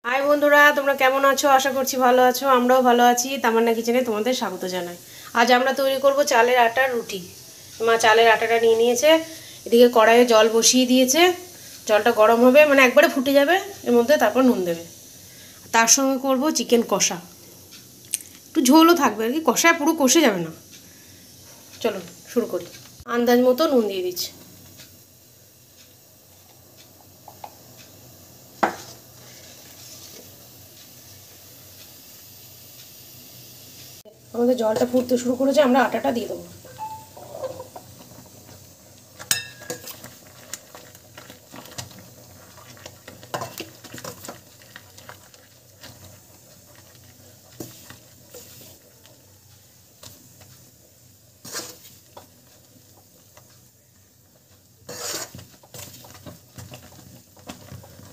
High বন্ধুরা, তোমরা কেমন আছো? আশা করছি ভালো আছো। আমরাও ভালো আছি। তামান্না কিচেনে তোমাদের স্বাগত জানাই। আজ আমরা তৈরি করব চালের আটার রুটি। মা চালের আটাটা নিয়ে নিয়েছে, এদিকে কড়াইয়ে জল বসিয়ে দিয়েছে। জলটা গরম হবে, মানে একবারে ফুটে যাবে, এর মধ্যে তারপর নুন দেবে। তার সঙ্গে করব চিকেন কষা, একটু ঝোলও থাকবে আর কি, কষায় পুরো কষে যাবে না। চলো শুরু করি। আন্দাজ মতো নুন দিয়ে দিচ্ছি। আমাদের জলটা ফুটতে শুরু করেছে, আমরা আটাটা দিয়ে দেবো।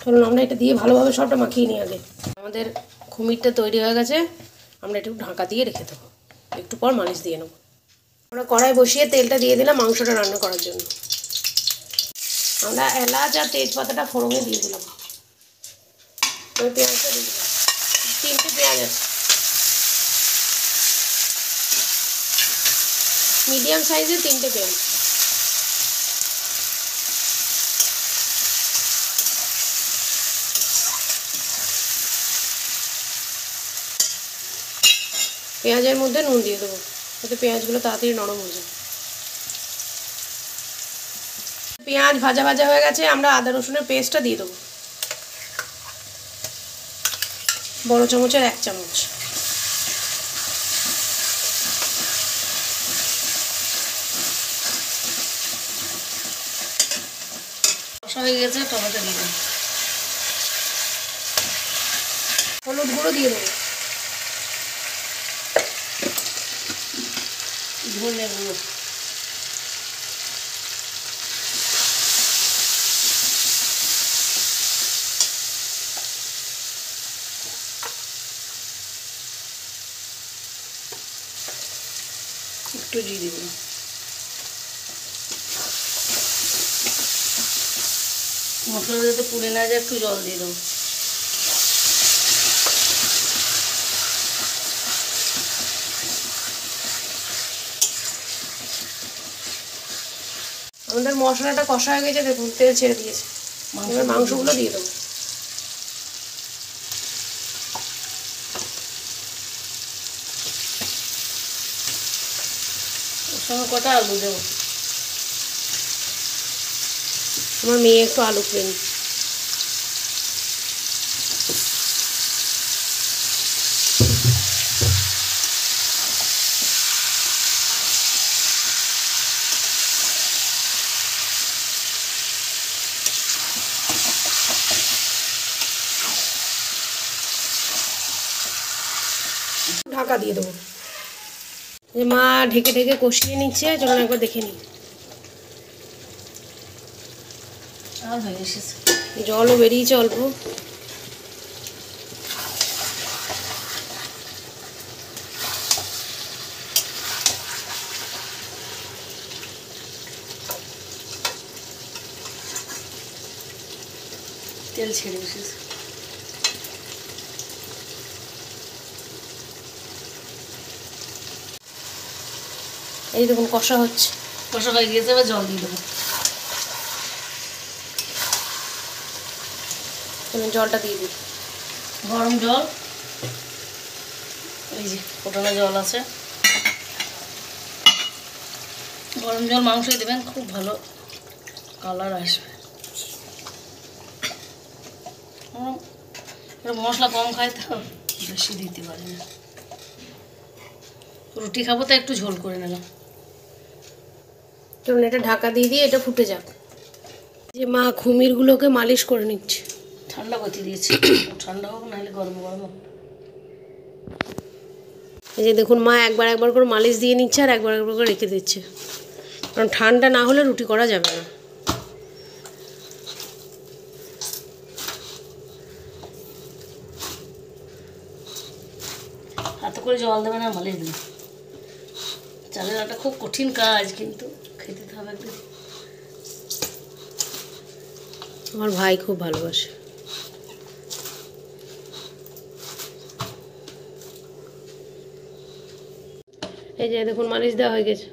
চলুন আমরা এটা দিয়ে ভালোভাবে সবটা মাখিয়ে নিই আগে। আমাদের খুমিরটা তৈরি হয়ে গেছে, আমরা একটু ঢাকা দিয়ে রেখে দেবো, একটু পর মালিশ দিয়ে নেবো। আমরা কড়াই বসিয়ে তেলটা দিয়ে দিলাম মাংসটা রান্না করার জন্য। আমরা এলাচ আর তেজপাতাটা ফোড়নে দিয়ে দিলাম। ওই পেঁয়াজটা দিয়ে দিলাম, 3টে পেঁয়াজ আছে, মিডিয়াম সাইজের 3টে পেঁয়াজ। পেঁয়াজের মধ্যে নুন দিয়ে দেবো, যাতে পেঁয়াজগুলো তাড়াতাড়ি নরম হয়ে যায়। পেঁয়াজ ভাজা ভাজা হয়ে গেছে, আমরা আদা রসুনের পেস্টটা দিয়ে দেবো, বড় চামচের 1 চামচ। কষা হয়ে গেছে, টমেটো দিয়ে দেবো, হলুদ গুঁড়ো দিয়ে দেবো, ধনে গুঁড়ো, একটু জিরে দেবো, মশলা যাতে পুড়ে না যায় একটু জল দিয়ে দেবো। আমাদের মশলাটা কষা হয়ে গেছে, দেখুন তেল ছেড়ে দিয়েছে। এবার মাংসগুলো দিয়ে দেবো। ওর সঙ্গে কটা আলু দেবো, আমার মেয়ে একটু আলু প্রেমী। ঢাকা দিয়ে দেবো। যে মা ঢেকে ঢেকে কষিয়ে নিচ্ছে, চলুন একবার দেখে নিই। জলও বেরিয়েছে অল্প। তেল ছেড়ে এসেছে। এই দেখুন কষা হচ্ছে, কষা হয়ে গিয়েছে, এবার জল দিয়ে দেবো। জলটা দিয়ে দিই, গরম জল, এই যে ফোটানো জল আছে, গরম জল মাংসই দেবেন, খুব ভালো কালার আসবে। মশলা কম খাই তো বেশি দিতে পারি না, রুটি খাবো তো একটু ঝোল করে নিলাম। চলুন এটা ঢাকা দিয়ে দিয়ে এটা ফুটে যাক। যে মা খুমিরগুলোকে মালিশ করে নিচ্ছে, ঠান্ডা করতে দিয়েছি, ঠান্ডা হোক নাহলে গরম গরম হোক। এই যে দেখুন মা একবার একবার করে মালিশ দিয়ে নিচ্ছে আর একবার একবার করে রেখে দিচ্ছে, কারণ ঠান্ডা না হলে রুটি করা যাবে না। হাতে করে জল দেবে না, মালিশ দেবে। চালের আটা খুব কঠিন কাজ, কিন্তু খেতে তো হবে একদিন। আমার ভাই খুব ভালোবাসে। এই যে দেখুন মালিশ দেওয়া হয়ে গেছে,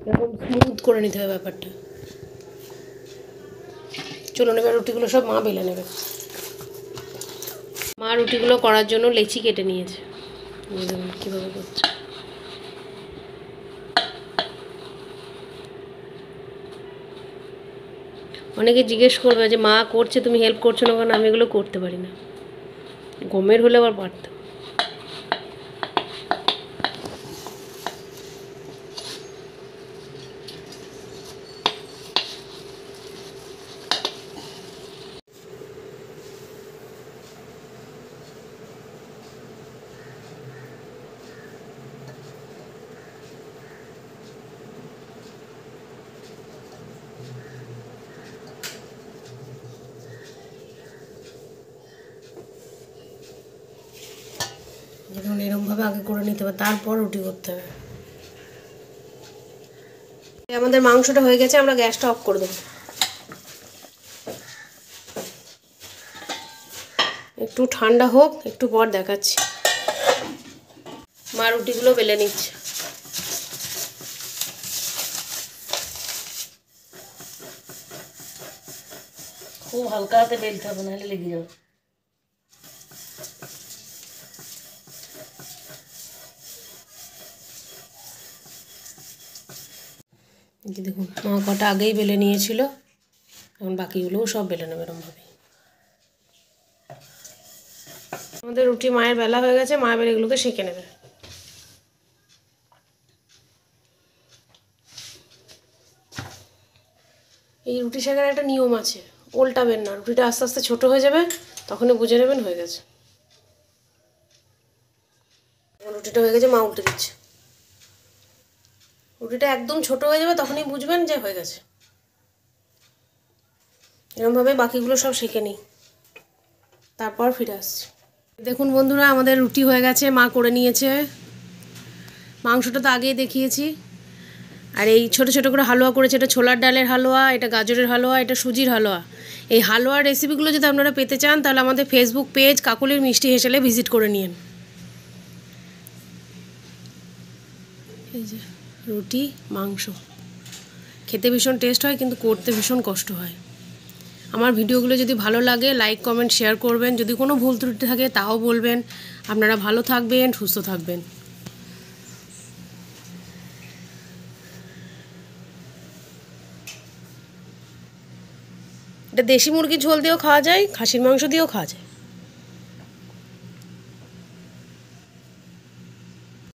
এরকম স্মুথ করে নিতে হবে ব্যাপারটা। চলুন এবার রুটিগুলো সব মা বেলে নেবে। মা রুটিগুলো করার জন্য লেচি কেটে নিয়েছে, দেখুন কীভাবে করছে। অনেকে জিজ্ঞেস করবে যে মা করছে তুমি হেল্প করছো না কেন? আমি এগুলো করতে পারি না, গমের হলে আবার পারতাম। যেমন এরকমভাবে আগে করে নিতে হবে, তারপর রুটি করতে হবে। আমাদের মাংসটা হয়ে গেছে, আমরা গ্যাসটা অফ করে দেবো। একটু ঠান্ডা হোক, একটু পর দেখাচ্ছি। মা রুটিগুলো বেলে নিচ্ছে। খুব হালকা হাতে বেলতে হবে, নাহলে লেগে যাবে। দেখুন মা কটা আগেই বেলে নিয়েছিল, এখন বাকিগুলোও সব বেলে নেবে এরকমভাবে। আমাদের রুটি মায়ের বেলা হয়ে গেছে, মা এবার এগুলোকে সেঁকে নেবে। এই রুটি শেখার একটা নিয়ম আছে, উল্টাবেন না, রুটিটা আস্তে আস্তে ছোট হয়ে যাবে, তখনই বুঝে নেবেন হয়ে গেছে। রুটিটা হয়ে গেছে, মা উল্টে দিচ্ছে। রুটিটা একদম ছোট হয়ে যাবে, তখনই বুঝবেন যে হয়ে গেছে। এরকমভাবে বাকিগুলো সব সেঁকে নিই, তারপর ফিরে আসছি। দেখুন বন্ধুরা, আমাদের রুটি হয়ে গেছে, মা করে নিয়েছে। মাংসটা তো আগেই দেখিয়েছি। আর এই ছোটো ছোটো করে হালুয়া করেছে, এটা ছোলার ডালের হালুয়া, এটা গাজরের হালুয়া, এটা সুজির হালুয়া। এই হালুয়ার রেসিপিগুলো যদি আপনারা পেতে চান, তাহলে আমাদের ফেসবুক পেজ কাকুলির মিষ্টি হেসেলে ভিজিট করে নিন। এই যে রুটি মাংস খেতে ভীষণ টেস্ট হয়, কিন্তু করতে ভীষণ কষ্ট হয়। আমার ভিডিওগুলো যদি ভালো লাগে লাইক কমেন্ট শেয়ার করবেন, যদি কোনো ভুল ত্রুটি থাকে তাও বলবেন। আপনারা ভালো থাকবেন, সুস্থ থাকবেন। এটা দেশি মুরগির ঝোল দিয়েও খাওয়া যায়, খাসির মাংস দিয়েও খাওয়া যায়।